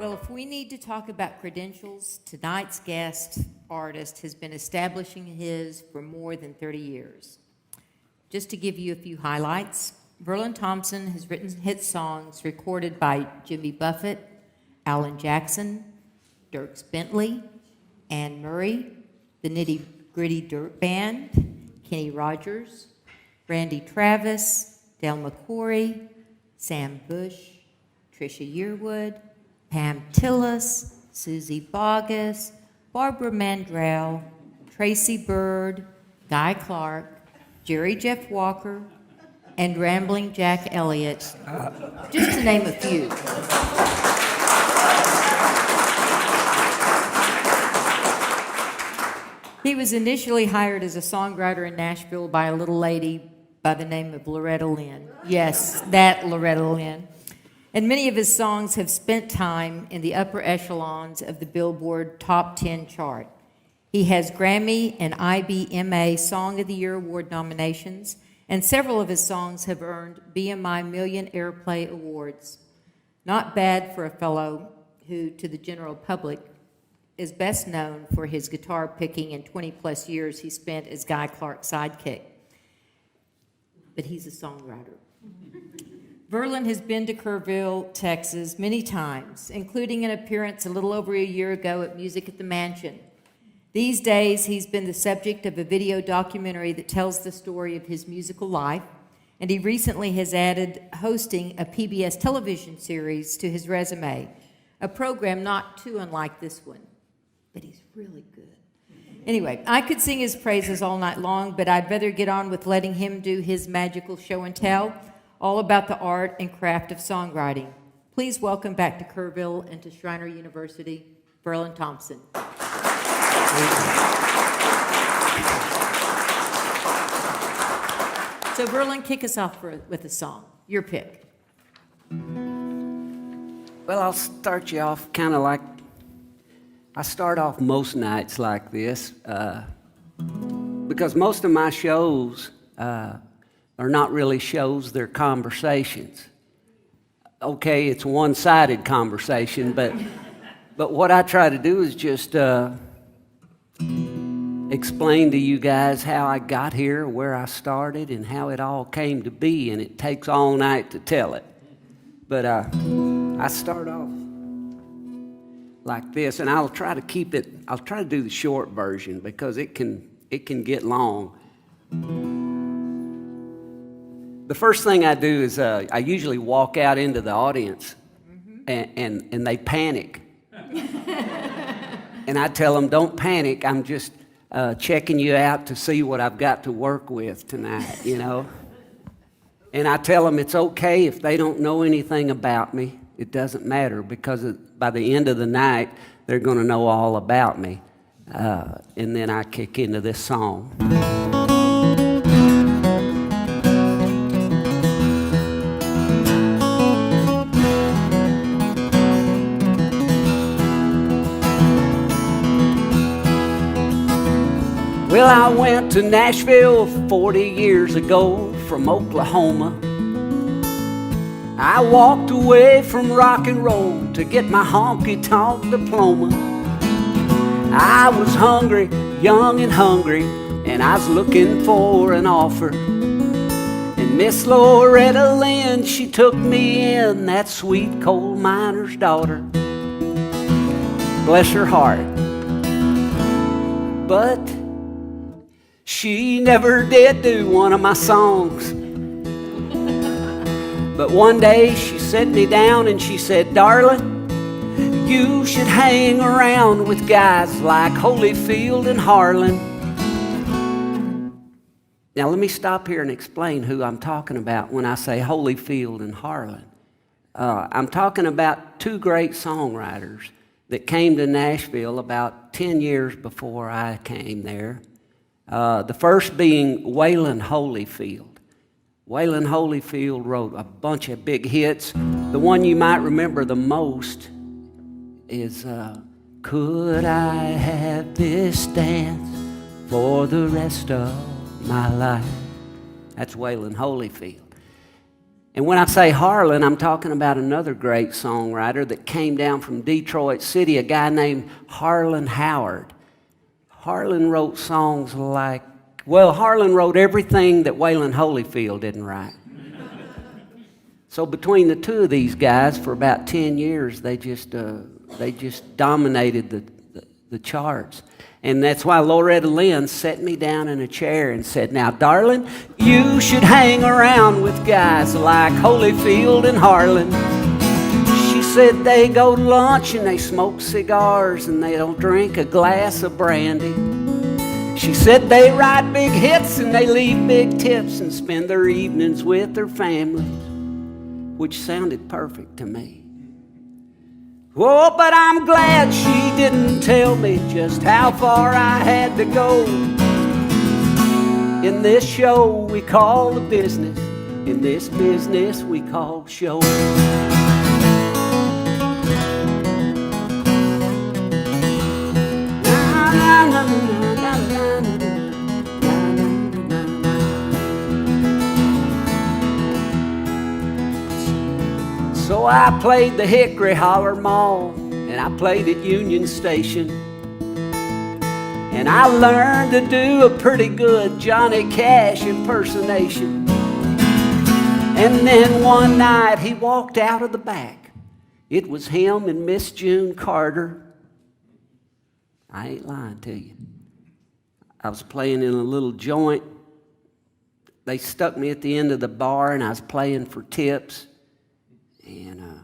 Well, if we need to talk about credentials, tonight's guest artist has been establishing his for more than 30 years. Just to give you a few highlights, Verlon Thompson has written hit songs recorded by Jimmy Buffett, Alan Jackson, Dierks Bentley, Anne Murray, the Nitty Gritty Dirt Band, Kenny Rogers, Randy Travis, Del McCoury, Sam Bush, Trisha Yearwood, Pam Tillis, Susie Boggess, Barbara Mandrell, Tracy Bird, Guy Clark, Jerry Jeff Walker, and Rambling Jack Elliott, just to name a few. He was initially hired as a songwriter in Nashville by a little lady by the name of Loretta Lynn. Yes, that Loretta Lynn. And many of his songs have spent time in the upper echelons of the Billboard Top 10 chart. He has Grammy and IBMA Song of the Year award nominations, and several of his songs have earned BMI Million Airplay awards. Not bad for a fellow who, to the general public, is best known for his guitar picking and 20-plus years he spent as Guy Clark's sidekick. But he's a songwriter. Verlon has been to Kerrville, Texas many times, including an appearance a little over a year ago at Music at the Mansion. These days, he's been the subject of a video documentary that tells the story of his musical life, and he recently has added hosting a PBS television series to his resume, a program not too unlike this one, but he's really good. Anyway, I could sing his praises all night long, but I'd rather get on with letting him do his magical show and tell, all about the art and craft of songwriting. Please welcome back to Kerrville and to Schreiner University, Verlon Thompson. So Verlon, kick us off with a song. Your pick. Well, I'll start you off kind of like, I start off most nights like this, because most of my shows are not really shows, they're conversations. Okay, it's a one-sided conversation, but what I try to do is just explain to you guys how I got here, where I started, and how it all came to be, and it takes all night to tell it. But I start off like this, and I'll try to do the short version because it can get long. The first thing I do is I usually walk out into the audience, and they panic. And I tell them, don't panic, I'm just checking you out to see what I've got to work with tonight, you know. And I tell them it's okay if they don't know anything about me. It doesn't matter, because by the end of the night, they're going to know all about me. And then I kick into this song. Well, I went to Nashville 40 years ago from Oklahoma. I walked away from rock and roll to get my honky-tonk diploma. I was hungry, young and hungry, and I was looking for an offer. And Miss Loretta Lynn, she took me in, that sweet coal miner's daughter. Bless her heart. But she never did do one of my songs. But one day she set me down and she said, darling, you should hang around with guys like Holyfield and Harlan. Now let me stop here and explain who I'm talking about when I say Holyfield and Harlan. I'm talking about two great songwriters that came to Nashville about 10 years before I came there. The first being Waylon Holyfield. Waylon Holyfield wrote a bunch of big hits. The one you might remember the most is Could I Have This Dance for the Rest of My Life? That's Waylon Holyfield. And when I say Harlan, I'm talking about another great songwriter that came down from Detroit City, a guy named Harlan Howard. Harlan wrote songs like, well, Harlan wrote everything that Waylon Holyfield didn't write. So between the two of these guys, for about 10 years, they just dominated the charts. And that's why Loretta Lynn set me down in a chair and said, now, darling, you should hang around with guys like Holyfield and Harlan. She said they go to lunch and they smoke cigars and they don't drink a glass of brandy. She said they write big hits and they leave big tips and spend their evenings with their families, which sounded perfect to me. Oh, but I'm glad she didn't tell me just how far I had to go. In this show we call the business, in this business we call show. So I played the Hickory Holler Mall, and I played at Union Station. And I learned to do a pretty good Johnny Cash impersonation. And then one night he walked out of the back. It was him and Miss June Carter. I ain't lying to you. I was playing in a little joint. They stuck me at the end of the bar, and I was playing for tips. And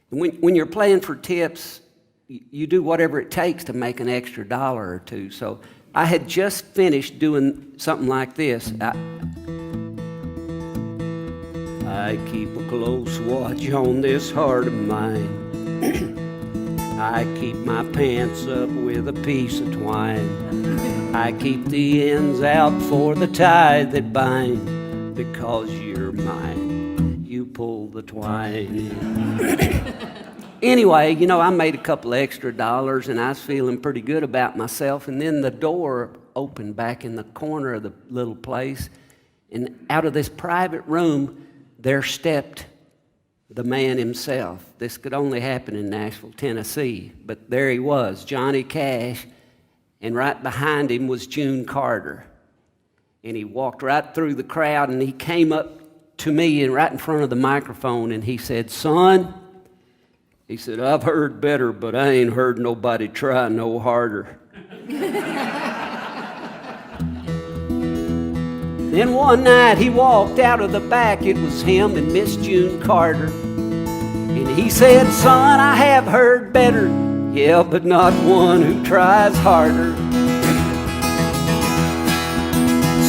when you're playing for tips, you do whatever it takes to make an extra $1 or $2. So I had just finished doing something like this. I keep a close watch on this heart of mine. I keep my pants up with a piece of twine. I keep the ends out for the tie that binds. Because you're mine, you pull the twine. Anyway, you know, I made a couple extra dollars and I was feeling pretty good about myself. And then the door opened back in the corner of the little place. And out of this private room, there stepped the man himself. This could only happen in Nashville, Tennessee. But there he was, Johnny Cash. And right behind him was June Carter. And he walked right through the crowd and he came up to me and right in front of the microphone and he said, son, he said, I've heard better, but I ain't heard nobody try no harder. Then one night he walked out of the back. It was him and Miss June Carter. And he said, son, I have heard better. Yeah, but not one who tries harder.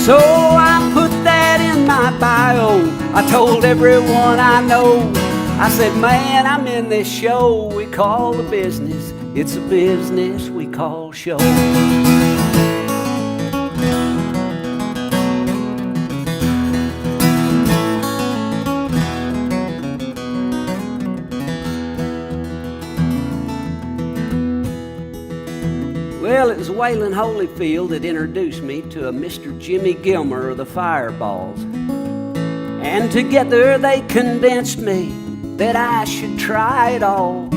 So I put that in my bio. I told everyone I know. I said, man, I'm in this show we call the business. It's a business we call show. Well, it was Waylon Holyfield that introduced me to a Mr. Jimmy Gilmer of the Fireballs. And together they convinced me that I should try it all.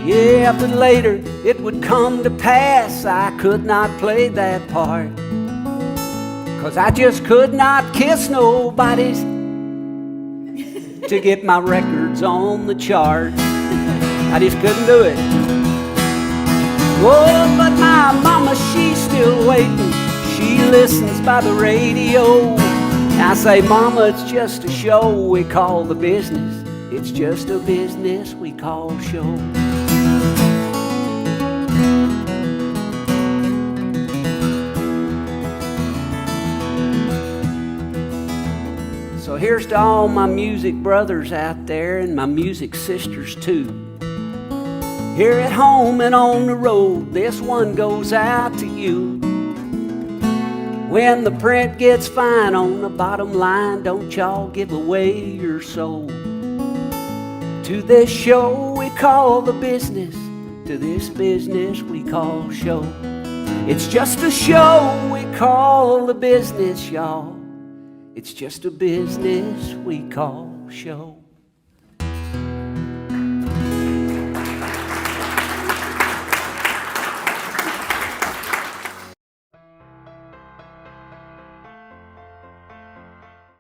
Yeah, but later it would come to pass I could not play that part. 'Cause I just could not kiss nobody's to get my records on the chart. I just couldn't do it. Oh, but my mama, she's still waiting. She listens by the radio. I say, mama, it's just a show we call the business. It's just a business we call show. So here's to all my music brothers out there and my music sisters too. Here at home and on the road, this one goes out to you. When the print gets fine on the bottom line, don't y'all give away your soul. To this show we call the business, to this business we call show. It's just a show we call the business, y'all. It's just a business we call show.